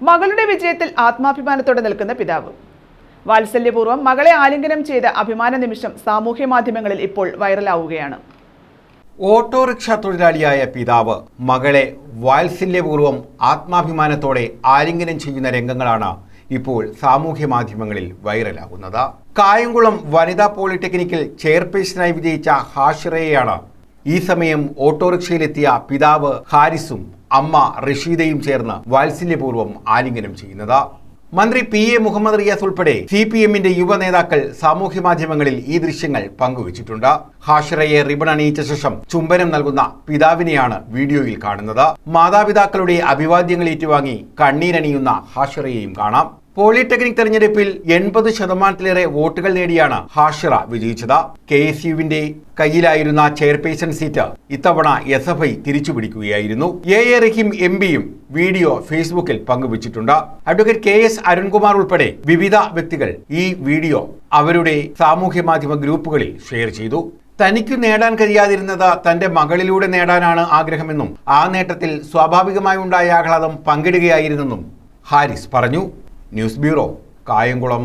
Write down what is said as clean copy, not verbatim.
മകളുടെ വിജയത്തിൽ ആത്മാഭിമാനത്തോടെ നിൽക്കുന്ന പിതാവ്. വാത്സല്യപൂർവ്വം മകളെ ആലിംഗനം ചെയ്ത അഭിമാന നിമിഷം സാമൂഹ്യ മാധ്യമങ്ങളിൽ ഇപ്പോൾ വൈറലാവുകയാണ്. ഓട്ടോറിക്ഷ തൊഴിലാളിയായ പിതാവ് മകളെ വാത്സല്യപൂർവ്വം ആത്മാഭിമാനത്തോടെ ആലിംഗനം ചെയ്യുന്ന രംഗങ്ങളാണ് ഇപ്പോൾ സാമൂഹ്യ മാധ്യമങ്ങളിൽ വൈറലാകുന്നത്. കായംകുളം വനിതാ പോളിടെക്നിക്കിൽ ചെയർപേഴ്സണായി വിജയിച്ച ഹാഷിറയെയാണ് ഈ സമയം ഓട്ടോറിക്ഷയിലെത്തിയ പിതാവ് ഹാരിസും അമ്മ റഷീദയും ചേർന്ന് വാത്സല്യപൂർവ്വം ആലിംഗനം ചെയ്യുന്നത്. മന്ത്രി PA മുഹമ്മദ് റിയാസ് ഉൾപ്പെടെ CPMന്റെ യുവ നേതാക്കൾ സാമൂഹ്യ മാധ്യമങ്ങളിൽ ഈ ദൃശ്യങ്ങൾ പങ്കുവച്ചിട്ടുണ്ട്. ഹാഷിറയെ റിബൺ അണിയിച്ച ശേഷം ചുംബനം നൽകുന്ന പിതാവിനെയാണ് വീഡിയോയിൽ കാണുന്നത്. മാതാപിതാക്കളുടെ അഭിവാദ്യങ്ങൾ ഏറ്റുവാങ്ങി കണ്ണീരണിയുന്ന ഹാഷിറയെയും കാണാം. പോളിടെക്നിക് തെരഞ്ഞെടുപ്പിൽ 80% വോട്ടുകൾ നേടിയാണ് ഹാഷിറ വിജയിച്ചത്. KSUവിന്റെ കയ്യിലായിരുന്ന ചെയർപേഴ്സൺ സീറ്റ് ഇത്തവണ SFI തിരിച്ചുപിടിക്കുകയായിരുന്നു. AA റഹീം MPയും വീഡിയോ ഫേസ്ബുക്കിൽ പങ്കുവച്ചിട്ടുണ്ട്. അഡ്വക്കേറ്റ് KS അരുൺകുമാർ ഉൾപ്പെടെ വിവിധ വ്യക്തികൾ ഈ വീഡിയോ അവരുടെ സാമൂഹ്യ മാധ്യമ ഗ്രൂപ്പുകളിൽ ഷെയർ ചെയ്തു. തനിക്കു നേടാൻ കഴിയാതിരുന്നത് തന്റെ മകളിലൂടെ നേടാനാണ് ആഗ്രഹമെന്നും ആ നേട്ടത്തിൽ സ്വാഭാവികമായി ഉണ്ടായ ആഹ്ലാദം പങ്കിടുകയായിരുന്നെന്നും ഹാരിസ് പറഞ്ഞു. News bureau, Kayamkulam.